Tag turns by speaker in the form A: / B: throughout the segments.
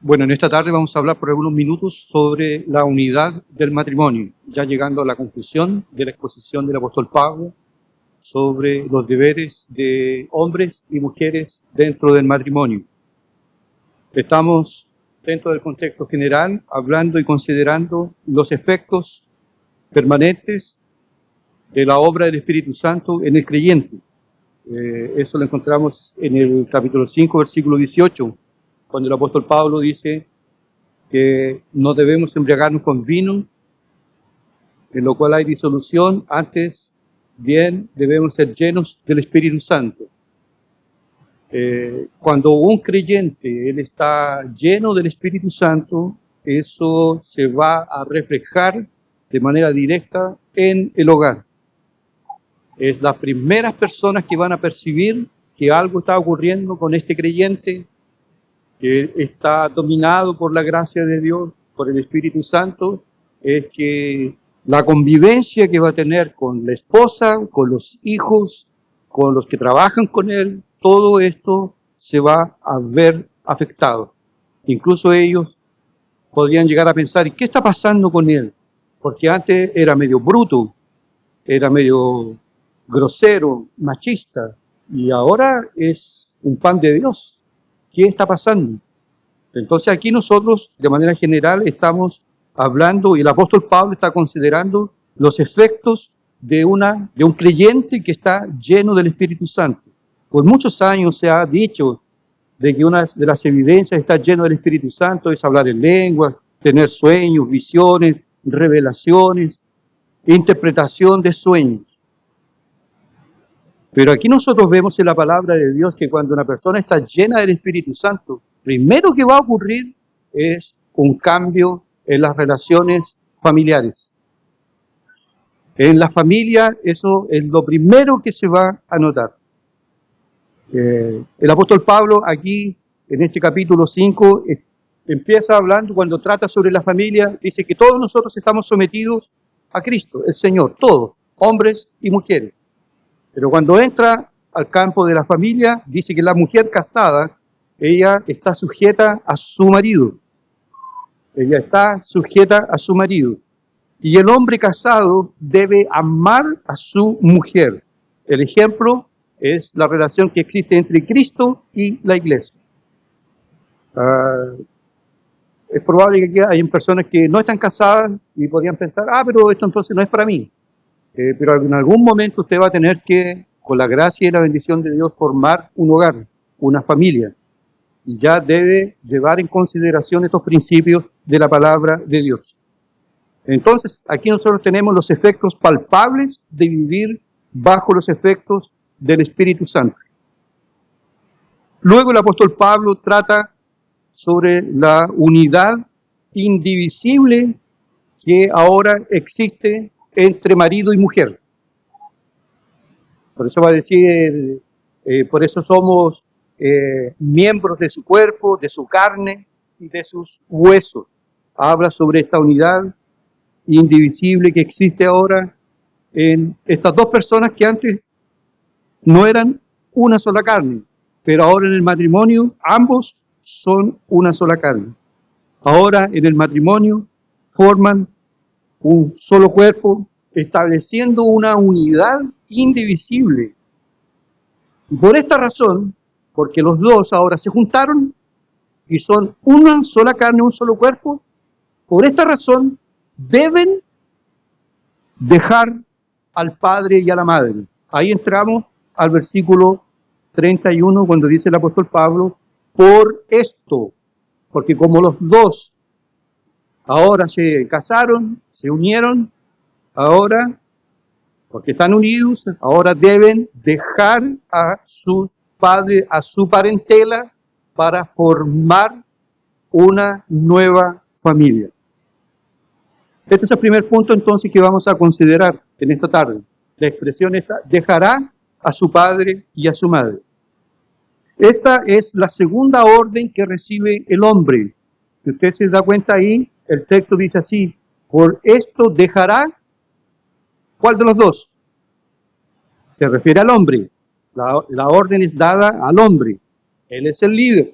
A: Bueno, en esta tarde vamos a hablar por algunos minutos sobre la unidad del matrimonio, ya llegando a la conclusión de la exposición del apóstol Pablo sobre los deberes de hombres y mujeres dentro del matrimonio. Estamos, dentro del contexto general, hablando y considerando los efectos permanentes de la obra del Espíritu Santo en el creyente. Eso lo encontramos en el capítulo 5, versículo 18, cuando el apóstol Pablo dice que no debemos embriagarnos con vino, en lo cual hay disolución, antes bien debemos ser llenos del Espíritu Santo. Cuando un creyente él está lleno del Espíritu Santo, eso se va a reflejar de manera directa en el hogar. Es las primeras personas que van a percibir que algo está ocurriendo con este creyente, que está dominado por la gracia de Dios, por el Espíritu Santo, es que la convivencia que va a tener con la esposa, con los hijos, con los que trabajan con él, todo esto se va a ver afectado. Incluso ellos podrían llegar a pensar, ¿y qué está pasando con él? Porque antes era medio bruto, era medio grosero, machista, y ahora es un pan de Dios. ¿Qué está pasando? Entonces aquí nosotros, de manera general, estamos hablando, y el apóstol Pablo está considerando los efectos de un creyente que está lleno del Espíritu Santo. Por muchos años se ha dicho de que una de las evidencias de estar lleno del Espíritu Santo es hablar en lenguas, tener sueños, visiones, revelaciones, interpretación de sueños. Pero aquí nosotros vemos en la palabra de Dios que cuando una persona está llena del Espíritu Santo, primero que va a ocurrir es un cambio en las relaciones familiares. En la familia eso es lo primero que se va a notar. El apóstol Pablo aquí, en este capítulo 5, empieza hablando, cuando trata sobre la familia, dice que todos nosotros estamos sometidos a Cristo, el Señor, todos, hombres y mujeres. Pero cuando entra al campo de la familia, dice que la mujer casada, ella está sujeta a su marido. Ella está sujeta a su marido. Y el hombre casado debe amar a su mujer. El ejemplo es la relación que existe entre Cristo y la iglesia. Es probable que hay personas que no están casadas y podrían pensar, pero esto entonces no es para mí. Pero en algún momento usted va a tener que, con la gracia y la bendición de Dios, formar un hogar, una familia. Y ya debe llevar en consideración estos principios de la palabra de Dios. Entonces, aquí nosotros tenemos los efectos palpables de vivir bajo los efectos del Espíritu Santo. Luego el apóstol Pablo trata sobre la unidad indivisible que ahora existe entre marido y mujer. Por eso va a decir, por eso somos miembros de su cuerpo, de su carne y de sus huesos. Habla sobre esta unidad indivisible que existe ahora en estas dos personas que antes no eran una sola carne, pero ahora en el matrimonio ambos son una sola carne. Ahora en el matrimonio forman un solo cuerpo, estableciendo una unidad indivisible. Y por esta razón, porque los dos ahora se juntaron y son una sola carne, un solo cuerpo, por esta razón deben dejar al padre y a la madre. Ahí entramos al versículo 31 cuando dice el apóstol Pablo, por esto, porque como los dos ahora se casaron, se unieron, ahora, porque están unidos, ahora deben dejar a sus padres, a su parentela, para formar una nueva familia. Este es el primer punto entonces que vamos a considerar en esta tarde. La expresión esta, dejará a su padre y a su madre. Esta es la segunda orden que recibe el hombre. Si usted se da cuenta ahí, el texto dice así, por esto dejará. ¿Cuál de los dos? Se refiere al hombre. La orden es dada al hombre. Él es el líder.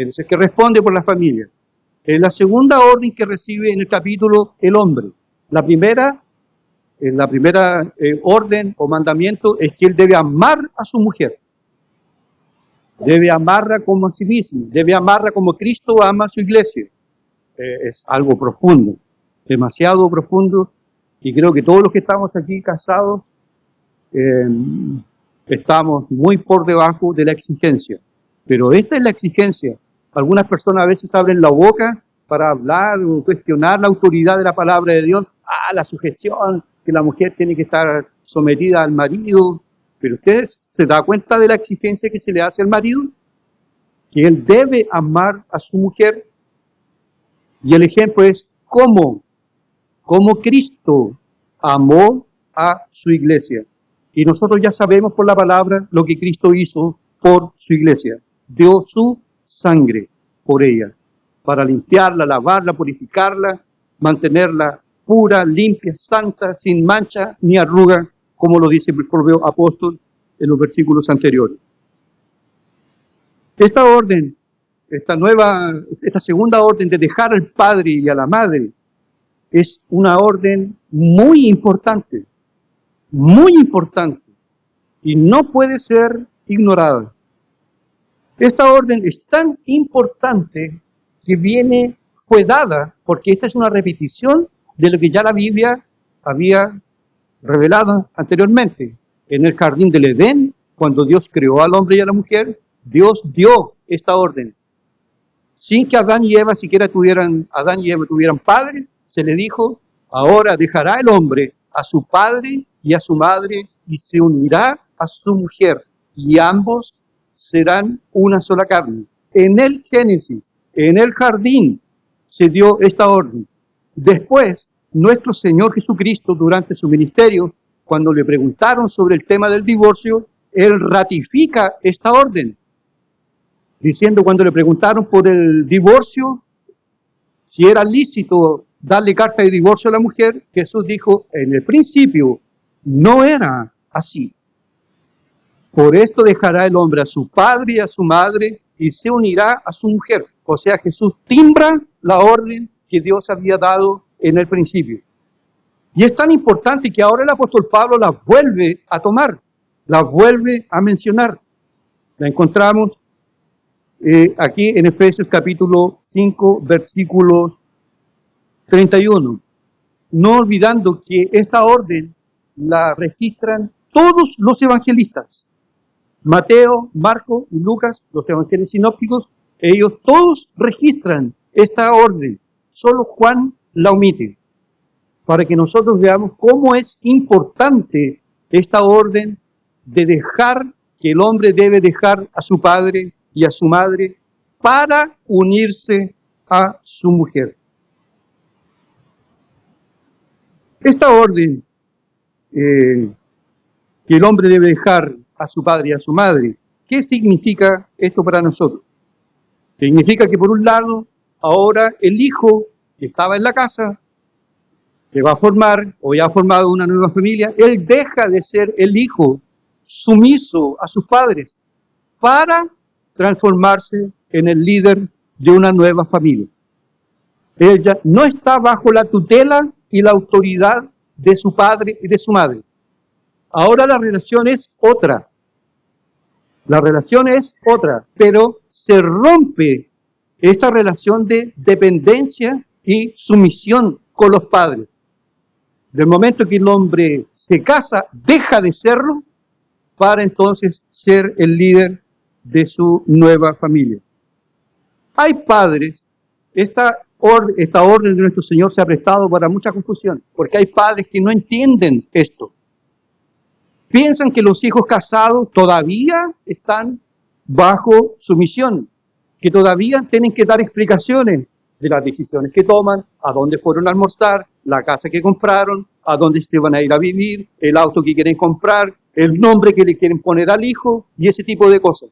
A: Él es el que responde por la familia. Es la segunda orden que recibe en el capítulo el hombre. La primera orden o mandamiento es que él debe amar a su mujer. Debe amarla como a sí mismo. Debe amarla como Cristo ama a su iglesia. Es algo profundo, demasiado profundo. Y creo que todos los que estamos aquí casados estamos muy por debajo de la exigencia. Pero esta es la exigencia. Algunas personas a veces abren la boca para hablar o cuestionar la autoridad de la palabra de Dios. La sujeción, que la mujer tiene que estar sometida al marido. Pero usted se da cuenta de la exigencia que se le hace al marido, que él debe amar a su mujer. Y el ejemplo es cómo Cristo amó a su iglesia. Y nosotros ya sabemos por la palabra lo que Cristo hizo por su iglesia. Dio su sangre por ella, para limpiarla, lavarla, purificarla, mantenerla pura, limpia, santa, sin mancha ni arruga, como lo dice el propio apóstol en los versículos anteriores. Esta orden, esta segunda orden de dejar al padre y a la madre, es una orden muy importante, y no puede ser ignorada. Esta orden es tan importante que fue dada, porque esta es una repetición de lo que ya la Biblia había revelado anteriormente. En el jardín del Edén, cuando Dios creó al hombre y a la mujer, Dios dio esta orden. Sin que Adán y Eva tuvieran padres, se le dijo: ahora dejará el hombre a su padre y a su madre y se unirá a su mujer, y ambos serán una sola carne. En el Génesis, en el jardín, se dio esta orden. Después, nuestro Señor Jesucristo, durante su ministerio, cuando le preguntaron sobre el tema del divorcio, Él ratifica esta orden, diciendo, cuando le preguntaron por el divorcio, si era lícito darle carta de divorcio a la mujer, Jesús dijo: en el principio no era así. Por esto dejará el hombre a su padre y a su madre y se unirá a su mujer. O sea, Jesús timbra la orden que Dios había dado en el principio. Y es tan importante que ahora el apóstol Pablo la vuelve a tomar, la vuelve a mencionar. La encontramos aquí en Efesios capítulo 5, versículo 31. No olvidando que esta orden la registran todos los evangelistas. Mateo, Marco y Lucas, los evangelios sinópticos, ellos todos registran esta orden. Solo Juan la omite, para que nosotros veamos cómo es importante esta orden de que el hombre debe dejar a su padre y a su madre para unirse a su mujer. Esta orden que el hombre debe dejar a su padre y a su madre, ¿qué significa esto para nosotros? Significa que por un lado, ahora el hijo que estaba en la casa, que va a formar o ya ha formado una nueva familia, él deja de ser el hijo sumiso a sus padres para transformarse en el líder de una nueva familia. Ella no está bajo la tutela y la autoridad de su padre y de su madre. Ahora la relación es otra. Pero se rompe esta relación de dependencia y sumisión con los padres. Del momento que el hombre se casa, deja de serlo para entonces ser el líder de su nueva familia. Hay padres, esta orden de nuestro Señor se ha prestado para mucha confusión, porque hay padres que no entienden esto. Piensan que los hijos casados todavía están bajo sumisión, que todavía tienen que dar explicaciones de las decisiones que toman, a dónde fueron a almorzar, la casa que compraron, a dónde se van a ir a vivir, el auto que quieren comprar, el nombre que le quieren poner al hijo y ese tipo de cosas.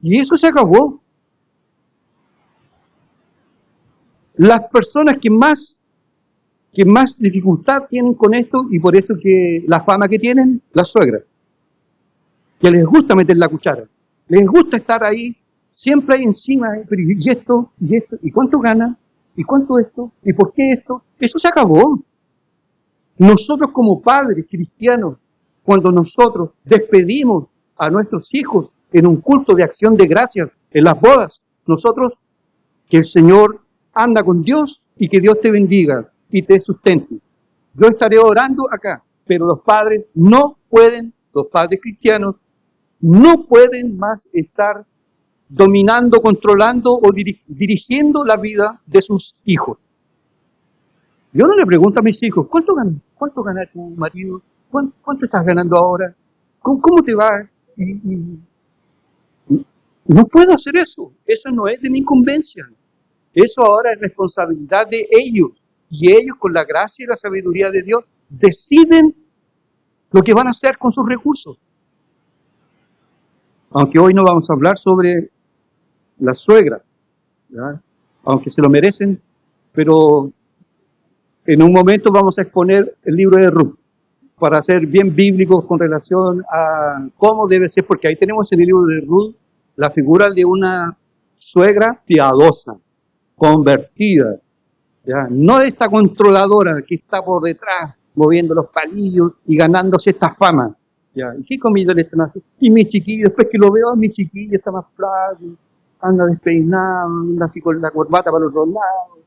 A: Y eso se acabó. Las personas que más dificultad tienen con esto, y por eso que la fama que tienen, las suegras, que les gusta meter la cuchara, les gusta estar ahí Siempre hay encima, pero ¿y esto? ¿Y esto? ¿Y cuánto gana? ¿Y cuánto esto? ¿Y por qué esto? Eso se acabó. Nosotros como padres cristianos, cuando nosotros despedimos a nuestros hijos en un culto de acción de gracias, en las bodas, nosotros, que el Señor anda con Dios y que Dios te bendiga y te sustente. Yo estaré orando acá, pero los padres no pueden, los padres cristianos, no pueden más estar dominando, controlando o dirigiendo la vida de sus hijos. Yo no le pregunto a mis hijos, ¿cuánto gana tu marido? ¿Cuánto estás ganando ahora? ¿Cómo te va? No puedo hacer eso. Eso no es de mi incumbencia. Eso ahora es responsabilidad de ellos. Y ellos, con la gracia y la sabiduría de Dios, deciden lo que van a hacer con sus recursos. Aunque hoy no vamos a hablar sobre la suegra, ¿verdad? Aunque se lo merecen, pero en un momento vamos a exponer el libro de Ruth para ser bien bíblicos con relación a cómo debe ser, porque ahí tenemos en el libro de Ruth la figura de una suegra piadosa, convertida, ¿ya? No de esta controladora que está por detrás moviendo los palillos y ganándose esta fama. ¿Ya? ¿Y qué comida le están haciendo? Y mi chiquillo, después que lo veo, mi chiquillo está más flaco, anda despeinado, anda así con la corbata para los dos lados,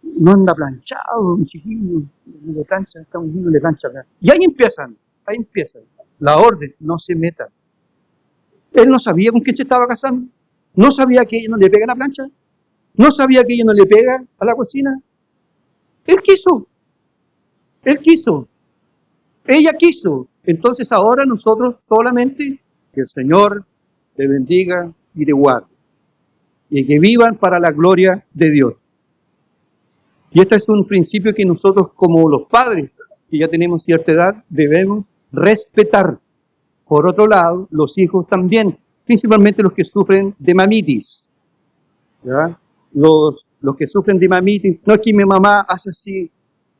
A: no anda planchado, mi chiquillo, le plancha, está hundido, le plancha. Y ahí empiezan. La orden, no se meta. Él no sabía con quién se estaba casando, no sabía que ella no le pega a la plancha, no sabía que ella no le pega a la cocina. Él quiso, ella quiso. Entonces ahora nosotros solamente que el Señor te bendiga y te guarde, y que vivan para la gloria de Dios. Y este es un principio que nosotros como los padres, que ya tenemos cierta edad, debemos respetar. Por otro lado, los hijos también, principalmente los que sufren de mamitis. ¿Ya? Los que sufren de mamitis, no es que mi mamá hace así,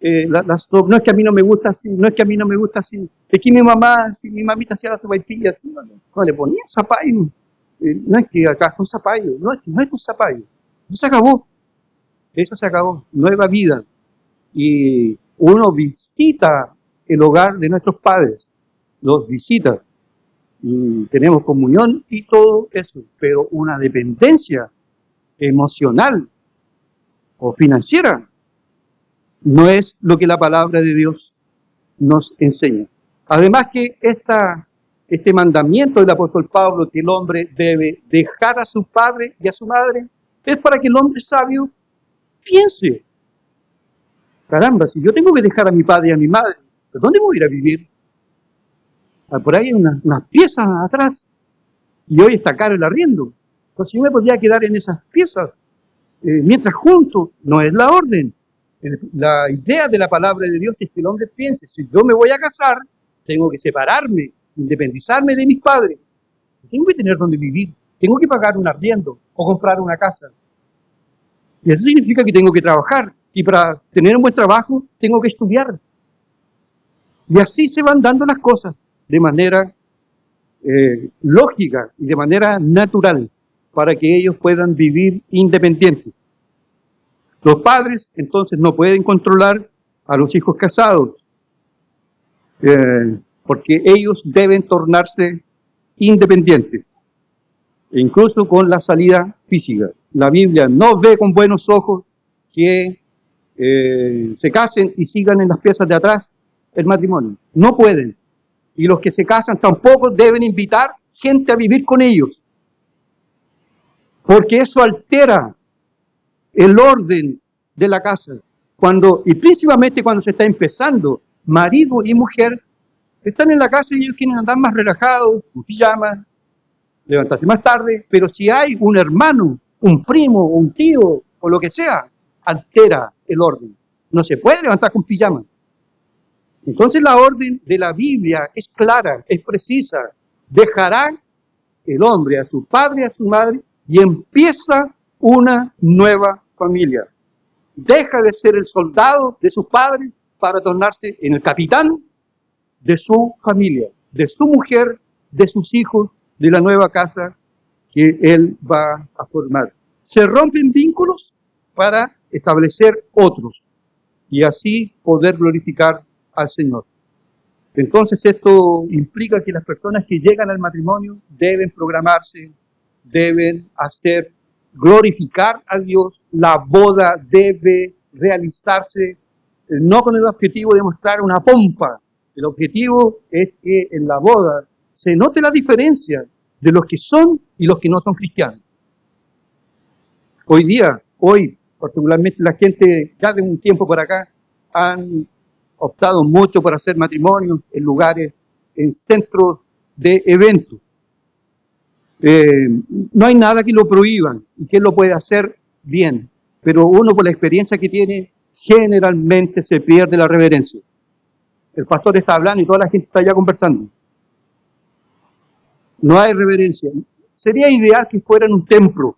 A: no es que a mí no me gusta así, no es que a mí no me gusta así, es que mi mamá, si mi mamita hacía la sopaipilla así, no le ponía zapallo, no es que acá es un zapallo, no es un zapallo, eso se acabó, nueva vida. Y uno visita el hogar de nuestros padres, los visita, y tenemos comunión y todo eso, pero una dependencia emocional o financiera no es lo que la palabra de Dios nos enseña. Además que este mandamiento del apóstol Pablo, que el hombre debe dejar a su padre y a su madre, es para que el hombre sabio piense, caramba, si yo tengo que dejar a mi padre y a mi madre, ¿dónde voy a ir a vivir? Por ahí hay unas piezas atrás, y hoy está caro el arriendo. Entonces yo me podría quedar en esas piezas, mientras juntos, no es la orden. La idea de la palabra de Dios es que el hombre piense, si yo me voy a casar, tengo que separarme, independizarme de mis padres, tengo que tener donde vivir, tengo que pagar un arriendo o comprar una casa. Y eso significa que tengo que trabajar, y para tener un buen trabajo tengo que estudiar. Y así se van dando las cosas de manera lógica y de manera natural, para que ellos puedan vivir independientes. Los padres entonces no pueden controlar a los hijos casados, porque ellos deben tornarse independientes, incluso con la salida física. La Biblia no ve con buenos ojos que se casen y sigan en las piezas de atrás el matrimonio. No pueden. Y los que se casan tampoco deben invitar gente a vivir con ellos, porque eso altera el orden de la casa. Y principalmente cuando se está empezando, marido y mujer están en la casa y ellos quieren andar más relajados, con pijama, levantarse más tarde, pero si hay un hermano, un primo, un tío o lo que sea, altera el orden. No se puede levantar con pijama. Entonces la orden de la Biblia es clara, es precisa. Dejará el hombre a su padre y a su madre y empieza una nueva familia. Deja de ser el soldado de sus padres para tornarse en el capitán de su familia, de su mujer, de sus hijos, de la nueva casa que Él va a formar. Se rompen vínculos para establecer otros y así poder glorificar al Señor. Entonces esto implica que las personas que llegan al matrimonio deben programarse, deben hacer glorificar a Dios. La boda debe realizarse no con el objetivo de mostrar una pompa. El objetivo es que en la boda se note la diferencia de los que son y los que no son cristianos. Hoy, particularmente la gente ya de un tiempo por acá, han optado mucho por hacer matrimonios en lugares, en centros de eventos. No hay nada que lo prohíban y que él lo puede hacer bien, pero uno por la experiencia que tiene, generalmente se pierde la reverencia. El pastor está hablando y toda la gente está allá conversando. No hay reverencia. Sería ideal que fuera en un templo,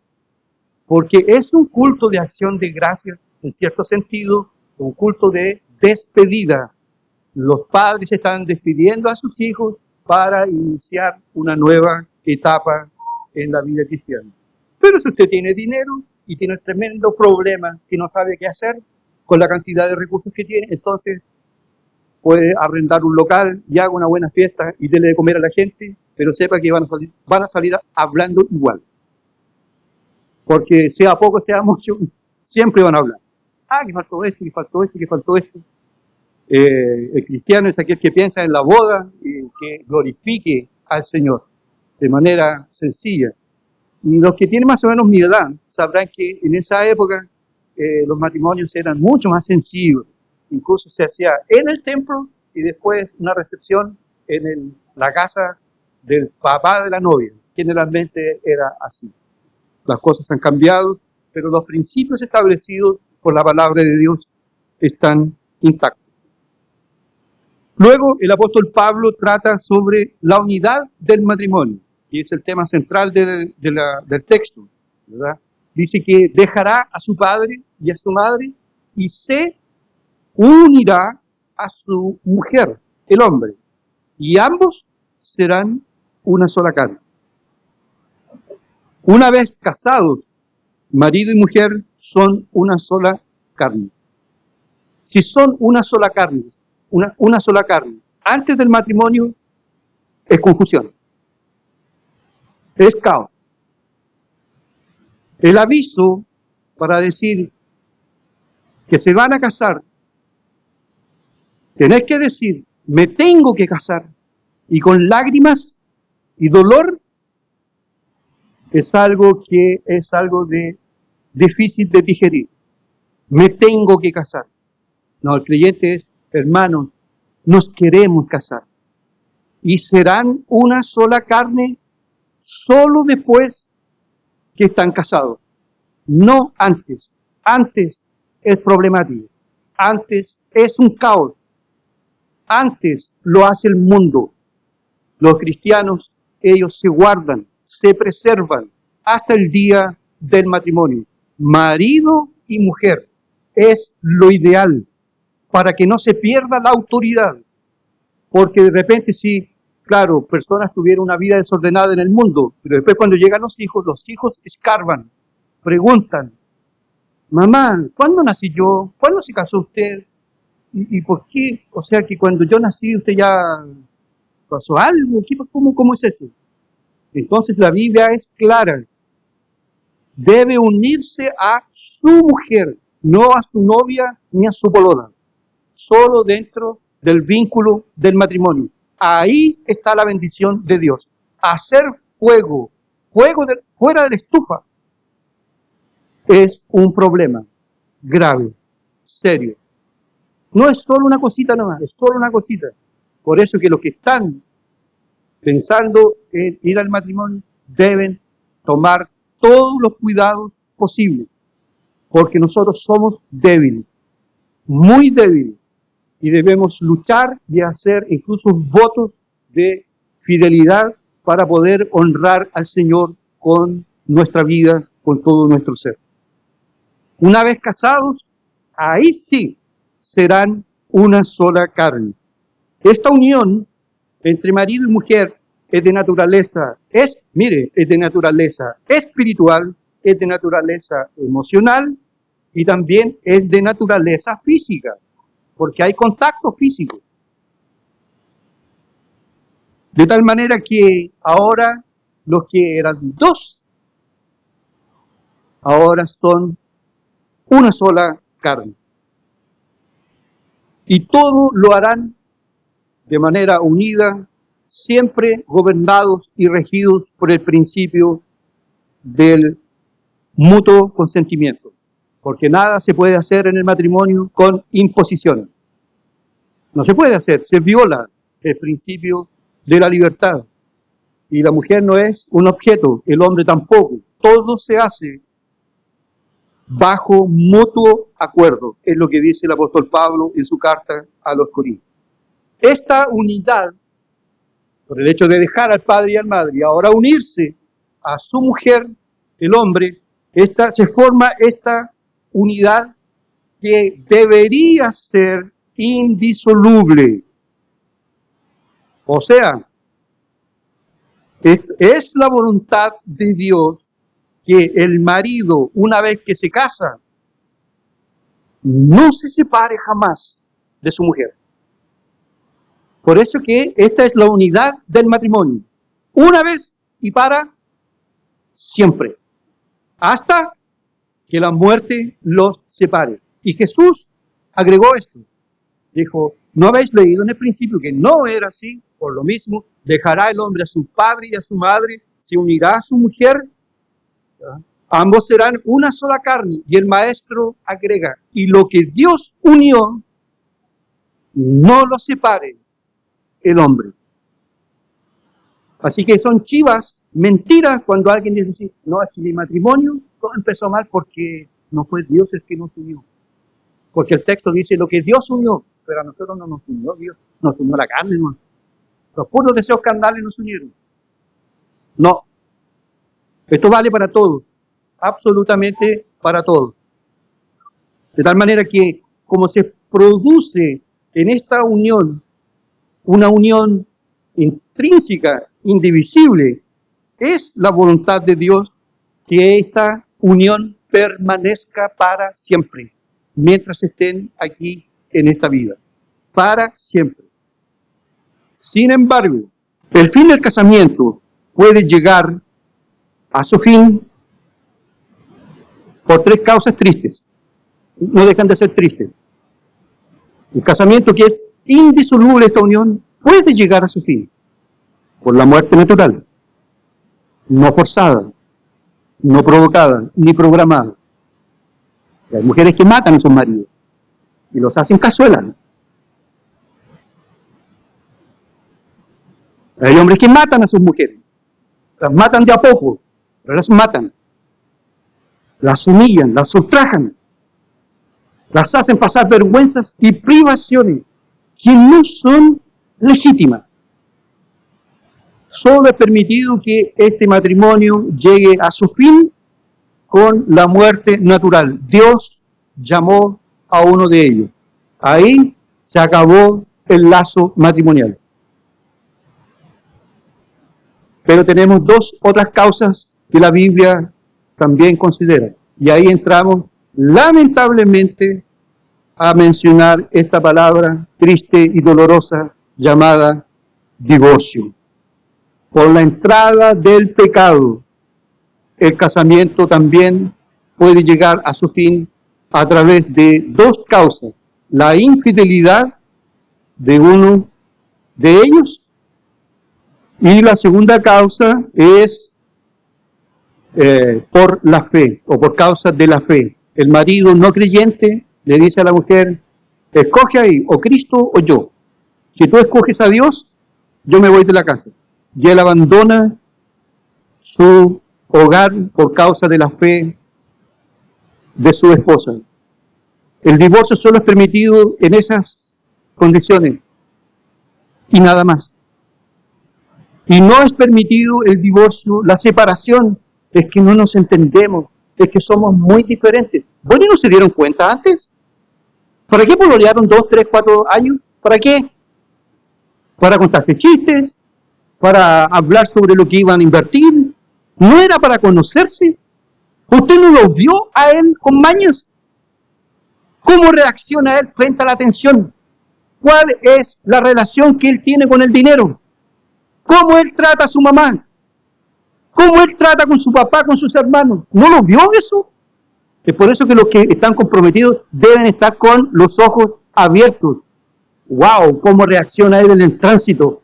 A: porque es un culto de acción de gracias, en cierto sentido, un culto de despedida. Los padres están despidiendo a sus hijos para iniciar una nueva etapa en la vida cristiana. Pero si usted tiene dinero y tiene un tremendo problema que no sabe qué hacer con la cantidad de recursos que tiene, entonces puede arrendar un local y haga una buena fiesta y déle de comer a la gente, pero sepa que van a salir hablando igual. Porque sea poco, sea mucho, siempre van a hablar. Que faltó esto, que faltó esto, que faltó esto. El cristiano es aquel que piensa en la boda y que glorifique al Señor de manera sencilla. Y los que tienen más o menos mi edad sabrán que en esa época los matrimonios eran mucho más sencillos. Incluso se hacía en el templo y después una recepción en la casa del papá de la novia. Generalmente era así. Las cosas han cambiado, pero los principios establecidos por la palabra de Dios están intactos. Luego, el apóstol Pablo trata sobre la unidad del matrimonio, que es el tema central del texto, ¿verdad? Dice que dejará a su padre y a su madre y se unirá a su mujer, el hombre, y ambos serán una sola carne. Una vez casados, marido y mujer son una sola carne. Si son una sola carne, una sola carne, antes del matrimonio es confusión, es caos. El aviso para decir que se van a casar, tenés que decir, me tengo que casar, y con lágrimas y dolor, es algo de difícil de digerir. Me tengo que casar. No, el creyente es, hermanos, nos queremos casar. Y serán una sola carne solo después que están casados. No antes. Antes es problemático. Antes es un caos. Antes lo hace el mundo. Los cristianos, ellos se guardan, se preservan hasta el día del matrimonio. Marido y mujer es lo ideal para que no se pierda la autoridad. Porque de repente sí, claro, personas tuvieron una vida desordenada en el mundo, pero después cuando llegan los hijos escarban, preguntan, mamá, ¿cuándo nací yo? ¿Cuándo se casó usted? ¿Y por qué? O sea que cuando yo nací usted ya pasó algo, ¿cómo es eso? Entonces la Biblia es clara, debe unirse a su mujer, no a su novia ni a su polola, solo dentro del vínculo del matrimonio. Ahí está la bendición de Dios. Hacer fuego fuera de la estufa, es un problema grave, serio. No es solo una cosita nomás, es solo una cosita. Por eso que los que están pensando en ir al matrimonio deben tomar todos los cuidados posibles, porque nosotros somos débiles, muy débiles, y debemos luchar y hacer incluso votos de fidelidad para poder honrar al Señor con nuestra vida, con todo nuestro ser. Una vez casados, ahí sí serán una sola carne. Esta unión entre marido y mujer es de naturaleza, es de naturaleza espiritual, es de naturaleza emocional y también es de naturaleza física, porque hay contacto físico. De tal manera que ahora los que eran dos, ahora son una sola carne. Y todo lo harán de manera unida, siempre gobernados y regidos por el principio del mutuo consentimiento. Porque nada se puede hacer en el matrimonio con imposición. No se puede hacer, se viola el principio de la libertad. Y la mujer no es un objeto, el hombre tampoco. Todo se hace bajo mutuo acuerdo, es lo que dice el apóstol Pablo en su carta a los Corintios. Esta unidad, por el hecho de dejar al padre y a la madre y ahora unirse a su mujer, el hombre, se forma esta unidad que debería ser indisoluble. O sea, es la voluntad de Dios que el marido, una vez que se casa, no se separe jamás de su mujer. Por eso que esta es la unidad del matrimonio. Una vez y para siempre. Hasta que la muerte los separe. Y Jesús agregó esto. Dijo, ¿no habéis leído en el principio que no era así? Por lo mismo, dejará el hombre a su padre y a su madre, se unirá a su mujer. Ambos serán una sola carne. Y el maestro agrega, y lo que Dios unió, no lo separe el hombre. Así que son chivas, mentiras, cuando alguien dice, no, es que mi matrimonio todo empezó mal porque no fue Dios el que nos unió. Porque el texto dice lo que Dios unió, pero a nosotros no nos unió Dios, nos unió la carne, no. Los puros deseos carnales nos unieron. No. Esto vale para todos, absolutamente para todos. De tal manera que, como se produce en esta unión, una unión intrínseca, indivisible, es la voluntad de Dios que esta unión permanezca para siempre, mientras estén aquí en esta vida, para siempre. Sin embargo, el fin del casamiento puede llegar a su fin por tres causas tristes. No dejan de ser tristes. El casamiento, que es indisoluble esta unión, puede llegar a su fin por la muerte natural, no forzada, no provocada, ni programada. Hay mujeres que matan a sus maridos y los hacen cazuela. Hay hombres que matan a sus mujeres, las matan de a poco, pero las matan, las humillan, las ultrajan, las hacen pasar vergüenzas y privaciones que no son legítimas. Solo es permitido que este matrimonio llegue a su fin con la muerte natural. Dios llamó a uno de ellos. Ahí se acabó el lazo matrimonial. Pero tenemos dos otras causas que la Biblia también considera. Y ahí entramos, lamentablemente, a mencionar esta palabra triste y dolorosa llamada divorcio. Por la entrada del pecado, el casamiento también puede llegar a su fin a través de dos causas. La infidelidad de uno de ellos y la segunda causa es por la fe o por causa de la fe. El marido no creyente le dice a la mujer, escoge ahí, o Cristo o yo. Si tú escoges a Dios, yo me voy de la casa. Y él abandona su hogar por causa de la fe de su esposa. El divorcio solo es permitido en esas condiciones y nada más. Y no es permitido el divorcio, la separación, es que no nos entendemos, es que somos muy diferentes. Bueno, ¿y no se dieron cuenta antes? ¿Para qué pololearon 2, 3, 4 años? ¿Para qué? Para contarse chistes, para hablar sobre lo que iban a invertir, no era para conocerse. ¿Usted no lo vio a él con mañas? ¿Cómo reacciona él frente a la atención? ¿Cuál es la relación que él tiene con el dinero? ¿Cómo él trata a su mamá? ¿Cómo él trata con su papá, con sus hermanos? ¿No lo vio eso? Es por eso que los que están comprometidos deben estar con los ojos abiertos. ¡Wow! ¿Cómo reacciona él en el tránsito?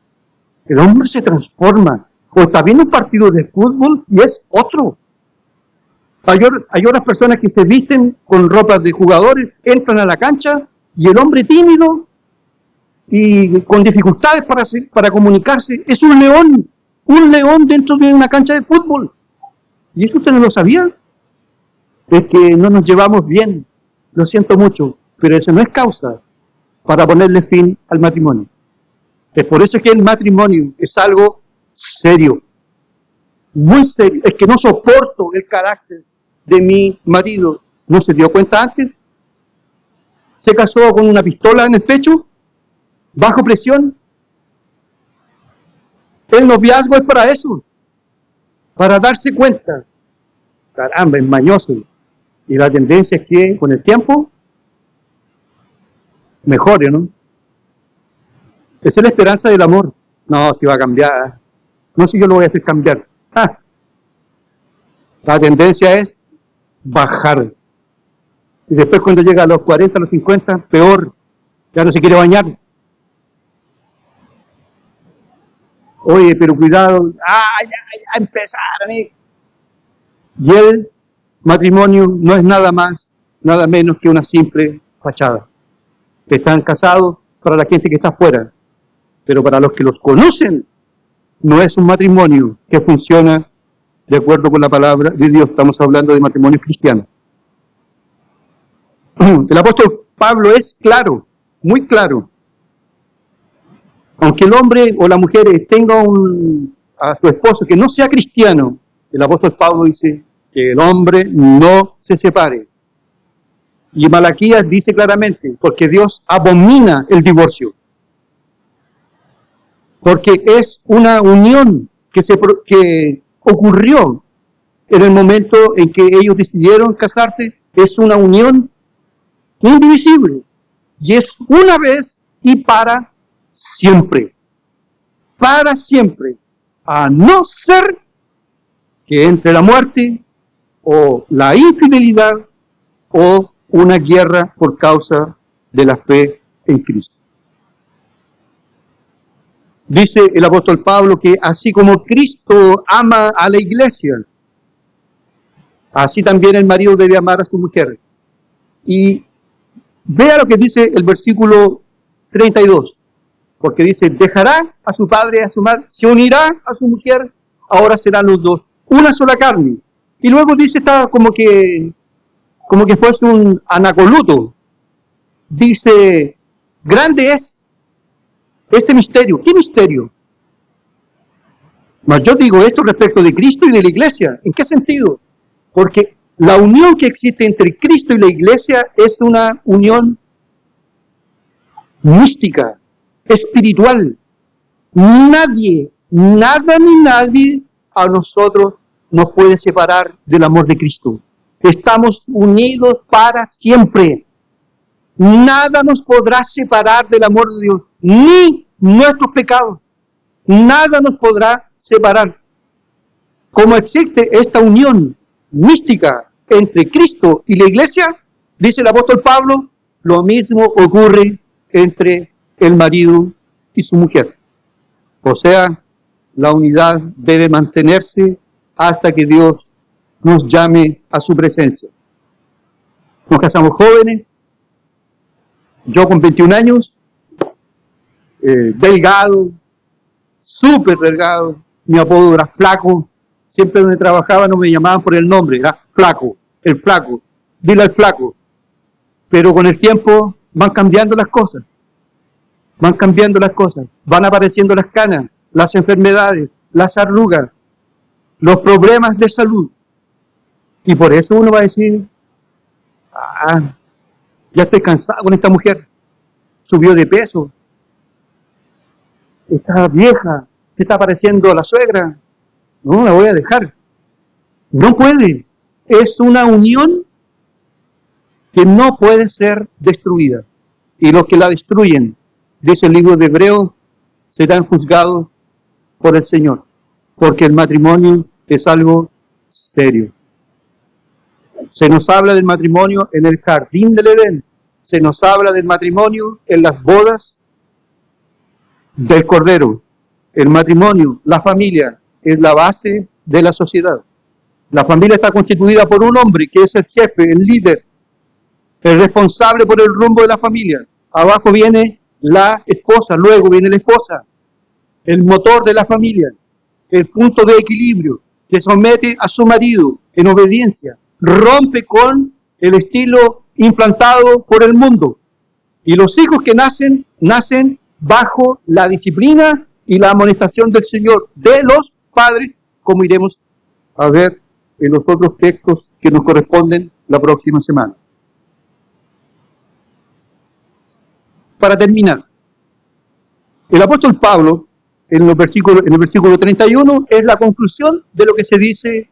A: El hombre se transforma. O está viendo un partido de fútbol y es otro. Hay otras personas que se visten con ropas de jugadores, entran a la cancha y el hombre tímido y con dificultades para comunicarse es un león dentro de una cancha de fútbol. ¿Y eso usted no lo sabía? Es que no nos llevamos bien, lo siento mucho, pero eso no es causa para ponerle fin al matrimonio. Es por eso que el matrimonio es algo serio, muy serio. Es que no soporto el carácter de mi marido. ¿No se dio cuenta antes? ¿Se casó con una pistola en el pecho? ¿Bajo presión? El noviazgo es para eso, para darse cuenta. Caramba, es mañoso. Y la tendencia es que con el tiempo mejore, ¿no? Esa es la esperanza del amor. No, si va a cambiar. No, si yo lo voy a hacer cambiar. La tendencia es bajar. Y después cuando llega a los 40, a los 50, peor. Ya no se quiere bañar. Oye, pero cuidado. Ya empezaron. Y el matrimonio no es nada más, nada menos que una simple fachada. Están casados para la gente que está afuera. Pero para los que los conocen, no es un matrimonio que funciona de acuerdo con la palabra de Dios. Estamos hablando de matrimonio cristiano. El apóstol Pablo es claro, muy claro. Aunque el hombre o la mujer tenga a su esposo que no sea cristiano, el apóstol Pablo dice que el hombre no se separe. Y Malaquías dice claramente, porque Dios abomina el divorcio. Porque es una unión que ocurrió en el momento en que ellos decidieron casarse. Es una unión indivisible. Y es una vez y para siempre. Para siempre. A no ser que entre la muerte o la infidelidad o una guerra por causa de la fe en Cristo. Dice el apóstol Pablo que así como Cristo ama a la iglesia, así también el marido debe amar a su mujer. Y vea lo que dice el versículo 32, porque dice, dejará a su padre y a su madre, se unirá a su mujer, ahora serán los dos una sola carne. Y luego dice, está como que fuese un anacoluto. Dice, grande es este misterio. ¿Qué misterio? Mas yo digo esto respecto de Cristo y de la iglesia. ¿En qué sentido? Porque la unión que existe entre Cristo y la iglesia es una unión mística, espiritual. Nadie, nada ni nadie a nosotros nos puede separar del amor de Cristo. Estamos unidos para siempre. Nada nos podrá separar del amor de Dios, ni nuestros pecados. Nada nos podrá separar. Como existe esta unión mística entre Cristo y la iglesia, dice el apóstol Pablo, lo mismo ocurre entre el marido y su mujer. O sea, la unidad debe mantenerse hasta que Dios nos llame a su presencia. Nos casamos jóvenes, yo con 21 años, delgado, súper delgado, mi apodo era Flaco, siempre donde trabajaba no me llamaban por el nombre, era Flaco, el Flaco, dile al Flaco. Pero con el tiempo van cambiando las cosas, van apareciendo las canas, las enfermedades, las arrugas, los problemas de salud. Y por eso uno va a decir, ya estoy cansado con esta mujer, subió de peso, está vieja, se está pareciendo a la suegra, no la voy a dejar. No puede. Es una unión que no puede ser destruida. Y los que la destruyen, dice el libro de Hebreos, serán juzgados por el Señor, porque el matrimonio es algo serio. Se nos habla del matrimonio en el jardín del Edén, se nos habla del matrimonio en las bodas del Cordero. El matrimonio, la familia, es la base de la sociedad. La familia está constituida por un hombre que es el jefe, el líder, el responsable por el rumbo de la familia. Abajo viene la esposa, luego viene la esposa, el motor de la familia, el punto de equilibrio, que somete a su marido en obediencia, rompe con el estilo implantado por el mundo. Y los hijos que nacen, nacen bajo la disciplina y la amonestación del Señor, de los padres, como iremos a ver en los otros textos que nos corresponden la próxima semana. Para terminar, el apóstol Pablo, en el versículo 31, es la conclusión de lo que se dice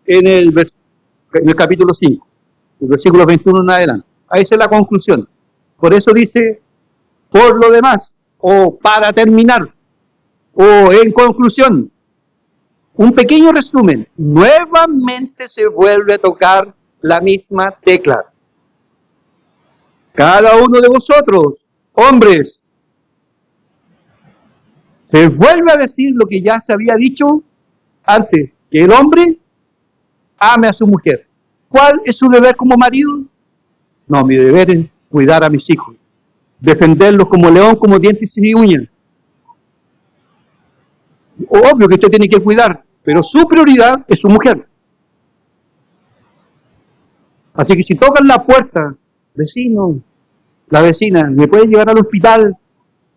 A: en el capítulo 5, el versículo 21 en adelante. Ahí es la conclusión. Por eso dice, por lo demás, o para terminar, o en conclusión, un pequeño resumen. Nuevamente se vuelve a tocar la misma tecla. Cada uno de vosotros, hombres, se vuelve a decir lo que ya se había dicho antes, que el hombre ame a su mujer. ¿Cuál es su deber como marido? No, mi deber es cuidar a mis hijos, defenderlos como león, como dientes sin uñas. Obvio que usted tiene que cuidar, pero su prioridad es su mujer. Así que si tocan la puerta, vecino, la vecina, ¿me puede llevar al hospital?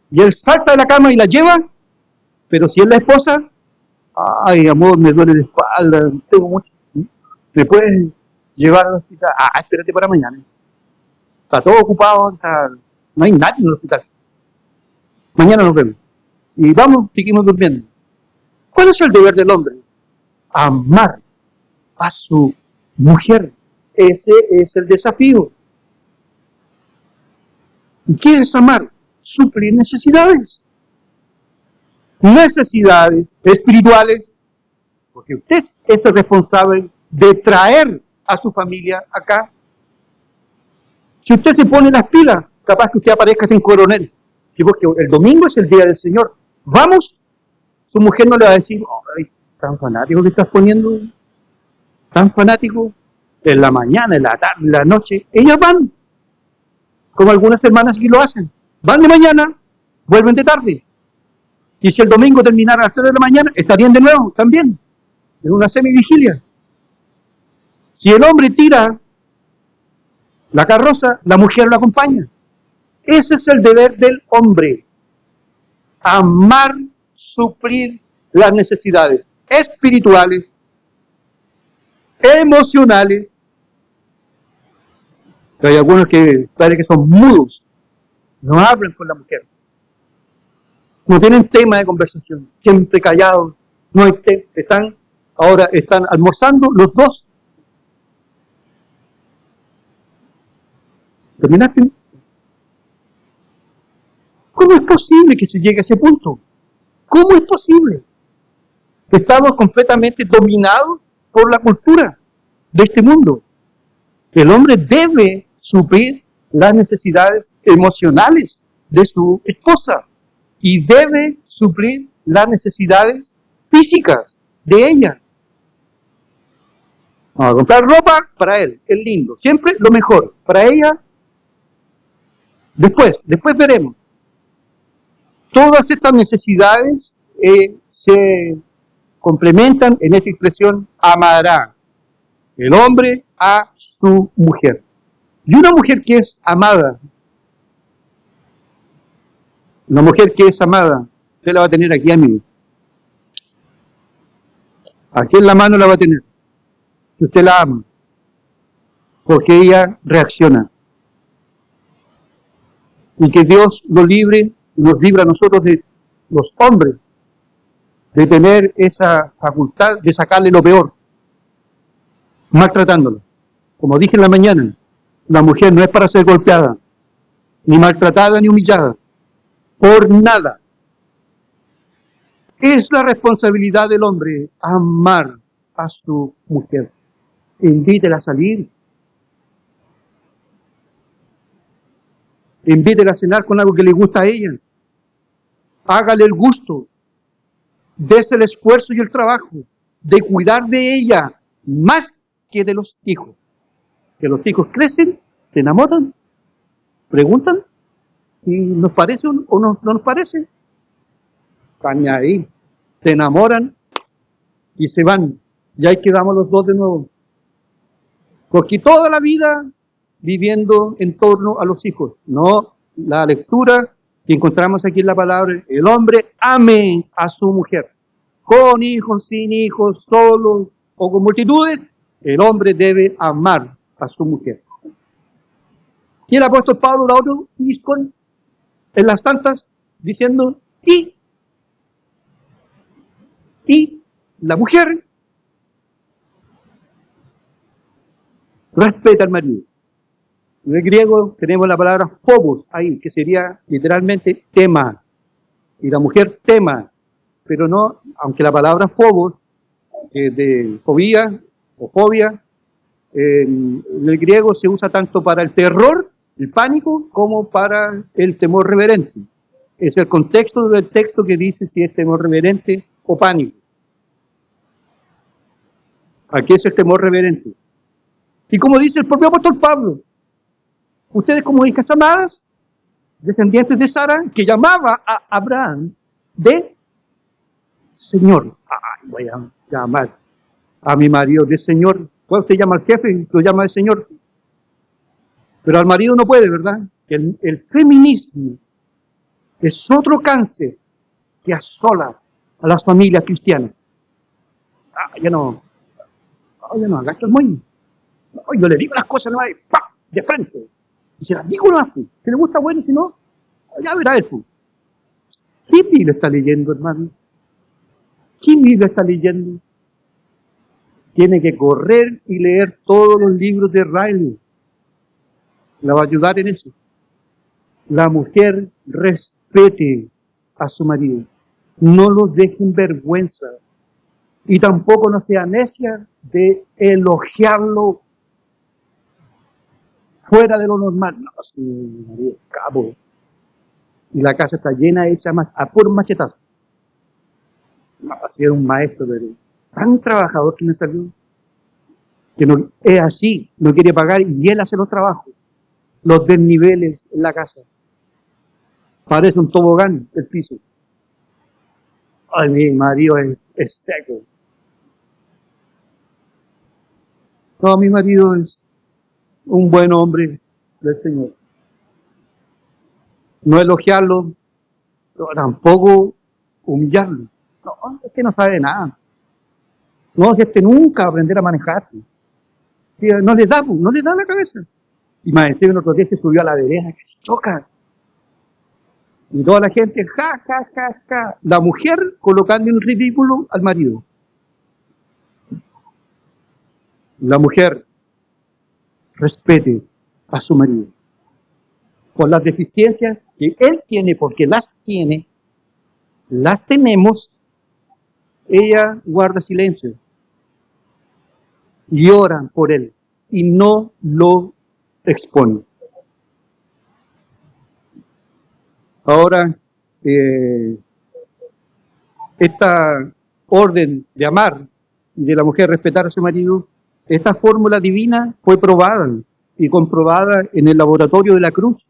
A: Y él salta de la cama y la lleva, pero si es la esposa, ay, amor, me duele la espalda, tengo mucho. ¿Me puedes llevar al hospital? Espérate para mañana. Está todo ocupado, no hay nadie en el hospital. Mañana nos vemos. Y vamos, seguimos durmiendo. ¿Cuál es el deber del hombre? Amar a su mujer. Ese es el desafío. ¿Y qué es amar? Suplir necesidades. Necesidades espirituales, porque usted es el responsable de traer a su familia acá. Si usted se pone las pilas, capaz que usted aparezca en coronel. Porque el domingo es el día del Señor. Vamos. Su mujer no le va a decir, ay, tan fanático que estás poniendo, tan fanático, en la mañana, en la tarde, en la noche. Ellas van, como algunas hermanas aquí lo hacen. Van de mañana, vuelven de tarde. Y si el domingo terminara a las 3 de la mañana, estarían de nuevo también, en una semivigilia. Si el hombre tira la carroza, la mujer lo acompaña. Ese es el deber del hombre. Amar, suplir las necesidades espirituales, emocionales. Pero hay algunos que parece que son mudos, no hablan con la mujer, no tienen tema de conversación, siempre callados, no hay ahora están almorzando los dos. ¿Terminaste? ¿Cómo es posible que se llegue a ese punto? ¿Cómo es posible? Estamos completamente dominados por la cultura de este mundo. El hombre debe suplir las necesidades emocionales de su esposa y debe suplir las necesidades físicas de ella. Vamos a comprar ropa para él, es lindo, siempre lo mejor. Para ella, después veremos. Todas estas necesidades se complementan en esta expresión, amará el hombre a su mujer. Y una mujer que es amada, usted la va a tener aquí, amigo. Aquí en la mano la va a tener. Si usted la ama, porque ella reacciona. Y que Dios lo libre, nos libra a nosotros de los hombres de tener esa facultad de sacarle lo peor, maltratándolo. Como dije en la mañana, la mujer no es para ser golpeada, ni maltratada, ni humillada, por nada. Es la responsabilidad del hombre amar a su mujer. Invítela a salir. Invítela a cenar con algo que le gusta a ella. Hágale el gusto. Dese el esfuerzo y el trabajo de cuidar de ella más que de los hijos. Que los hijos crecen, se enamoran, preguntan, y nos parece o no nos parece. Están ahí, se enamoran y se van. Y ahí quedamos los dos de nuevo. Porque toda la vida viviendo en torno a los hijos. No, la lectura que encontramos aquí en la palabra, el hombre ame a su mujer. Con hijos, sin hijos, solo o con multitudes, el hombre debe amar a su mujer. Y el apóstol Pablo da otro discón en las santas diciendo, y la mujer respeta al marido. En el griego tenemos la palabra phobos ahí, que sería literalmente tema. Y la mujer tema, pero no, aunque la palabra phobos, de fobia o fobia, en el griego se usa tanto para el terror, el pánico, como para el temor reverente. Es el contexto del texto que dice si es temor reverente o pánico. Aquí es el temor reverente. Y como dice el propio apóstol Pablo, ustedes como hijas amadas, descendientes de Sara, que llamaba a Abraham de Señor. Ay, voy a llamar a mi marido de Señor. Bueno, usted llama al jefe, lo llama de Señor. Pero al marido no puede, ¿verdad? El feminismo es otro cáncer que asola a las familias cristianas. Ya no agacha el moño. Yo le digo las cosas no hay, ¡pam!, de frente. Y se las digo no hace. Si le gusta, bueno, si no, ya verá eso. ¿Qué Biblia está leyendo, hermano? ¿Qué Biblia está leyendo? Tiene que correr y leer todos los libros de Riley. La va a ayudar en eso. La mujer respete a su marido. No lo deje en vergüenza. Y tampoco no sea necia de elogiarlo fuera de lo normal. No, sí, marido, capo. Y la casa está llena, hecha a puro machetazo. No, así era un maestro, pero tan trabajador que me salió. Que no, es así, no quiere pagar y él hace los trabajos. Los desniveles en la casa. Parece un tobogán el piso. Ay, mi marido es seco. No, mi marido es un buen hombre del Señor. No elogiarlo, pero tampoco humillarlo. No, es que no sabe nada. No, es que nunca va a aprender a manejar. No le da la cabeza. Y más encima el otro día se subió a la vereda, que se choca. Y toda la gente, ja, ja, ja, ja. La mujer colocando en ridículo al marido. La mujer respete a su marido. Por las deficiencias que él tiene, porque las tiene, las tenemos, ella guarda silencio. Y oran por él. Y no lo expone. Ahora, esta orden de amar y de la mujer respetar a su marido, esta fórmula divina fue probada y comprobada en el laboratorio de la cruz,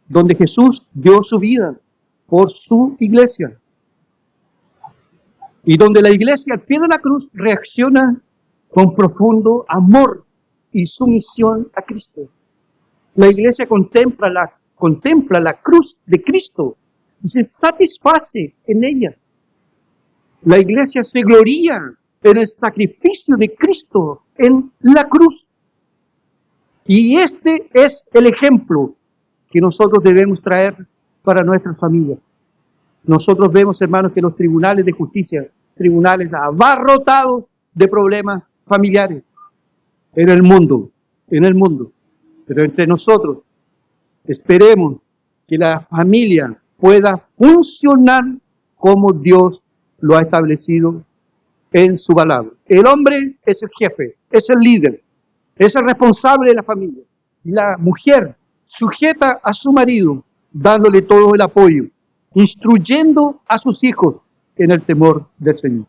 A: donde Jesús dio su vida por su iglesia. Y donde la iglesia al pie de la cruz reacciona con profundo amor y sumisión a Cristo. La iglesia contempla la cruz de Cristo y se satisface en ella. La iglesia se gloría en el sacrificio de Cristo en la cruz. Y este es el ejemplo que nosotros debemos traer para nuestras familias. Nosotros vemos, hermanos, que los tribunales de justicia, tribunales abarrotados de problemas familiares en el mundo, Pero entre nosotros esperemos que la familia pueda funcionar como Dios lo ha establecido en su palabra. El hombre es el jefe, es el líder, es el responsable de la familia. La mujer sujeta a su marido, dándole todo el apoyo, instruyendo a sus hijos en el temor del Señor.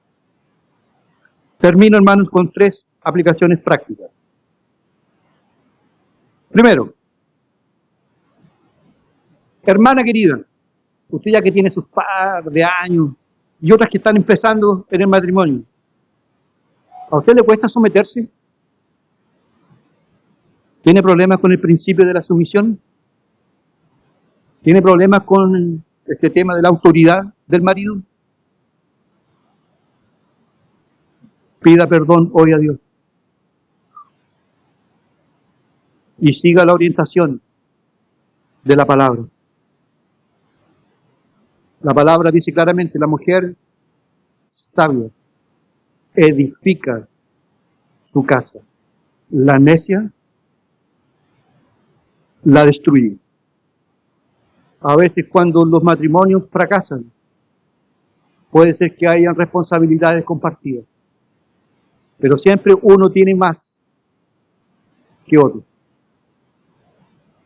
A: Termino, hermanos, con 3 aplicaciones prácticas. Primero, hermana querida, usted ya que tiene sus par de años y otras que están empezando en el matrimonio, ¿a usted le cuesta someterse? ¿Tiene problemas con el principio de la sumisión? ¿Tiene problemas con este tema de la autoridad del marido? Pida perdón hoy a Dios. Y siga la orientación de la palabra. La palabra dice claramente, la mujer sabia edifica su casa. La necia la destruye. A veces cuando los matrimonios fracasan, puede ser que hayan responsabilidades compartidas. Pero siempre uno tiene más que otro.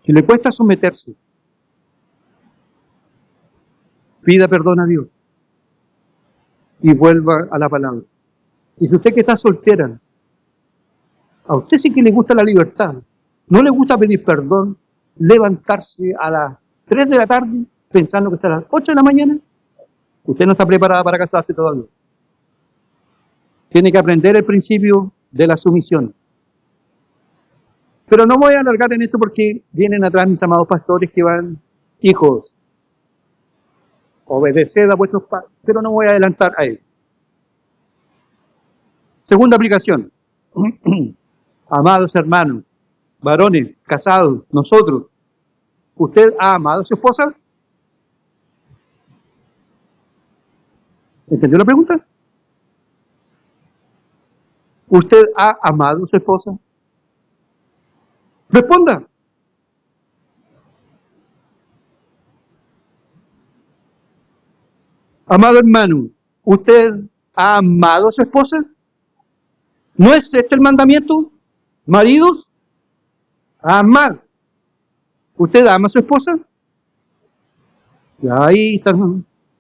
A: Si le cuesta someterse, pida perdón a Dios y vuelva a la palabra. Y si usted que está soltera, a usted sí que le gusta la libertad, no le gusta pedir perdón, levantarse a las 3 de la tarde pensando que está a las 8 de la mañana, usted no está preparada para casarse todavía. Tiene que aprender el principio de la sumisión. Pero no voy a alargar en esto porque vienen atrás mis amados pastores que van, hijos, obedeced a vuestros padres, pero no voy a adelantar a él. Segunda aplicación. Amados hermanos, varones, casados, nosotros, ¿usted ha amado a su esposa? ¿Entendió la pregunta? ¿Usted ha amado a su esposa? Responda. Amado hermano, ¿usted ha amado a su esposa? ¿No es este el mandamiento? Maridos, a amar. ¿Usted ama a su esposa? Y ahí está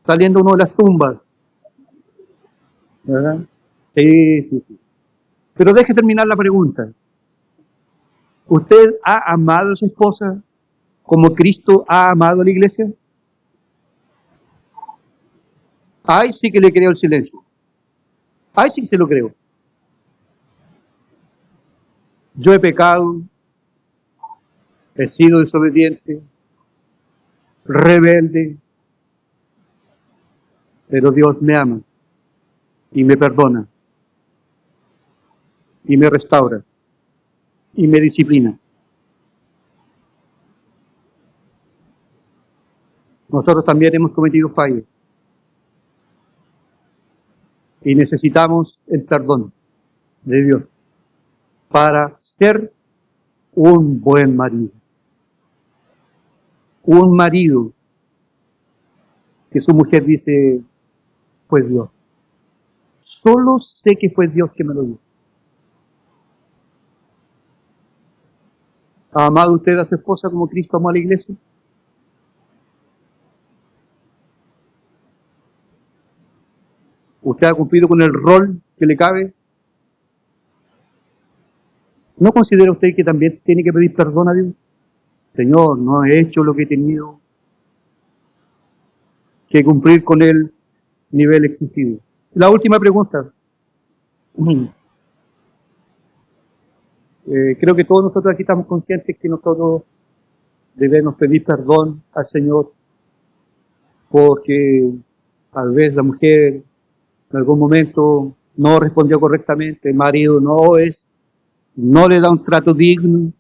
A: saliendo uno de las tumbas. ¿Verdad? Sí, sí, sí. Pero deje terminar la pregunta. ¿Usted ha amado a su esposa como Cristo ha amado a la iglesia? Ay, sí que le creo el silencio. Ay, sí que se lo creo. Yo he pecado, he sido desobediente, rebelde, pero Dios me ama y me perdona y me restaura y me disciplina. Nosotros también hemos cometido fallos y necesitamos el perdón de Dios para ser un buen marido. Un marido que su mujer dice, pues Dios. Solo sé que fue Dios que me lo dio. ¿Ha amado usted a su esposa como Cristo amó a la iglesia? ¿Usted ha cumplido con el rol que le cabe? ¿No considera usted que también tiene que pedir perdón a Dios? Señor, no he hecho lo que he tenido que cumplir con el nivel exigido. La última pregunta. Creo que todos nosotros aquí estamos conscientes que nosotros debemos pedir perdón al Señor porque tal vez la mujer en algún momento no respondió correctamente, el marido no le da un trato digno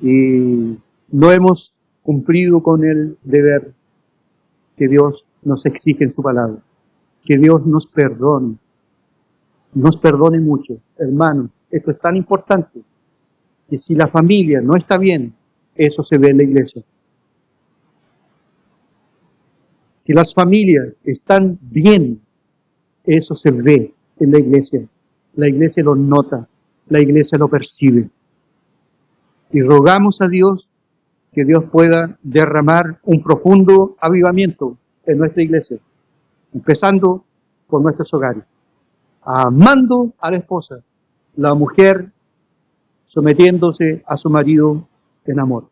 A: y no hemos cumplido con el deber que Dios nos exige en su palabra. Que Dios nos perdone mucho. Hermanos, esto es tan importante que si la familia no está bien, eso se ve en la iglesia. Si las familias están bien, eso se ve en la iglesia. La iglesia lo nota, la iglesia lo percibe. Y rogamos a Dios que Dios pueda derramar un profundo avivamiento en nuestra iglesia, empezando por nuestros hogares, amando a la esposa, la mujer sometiéndose a su marido en amor.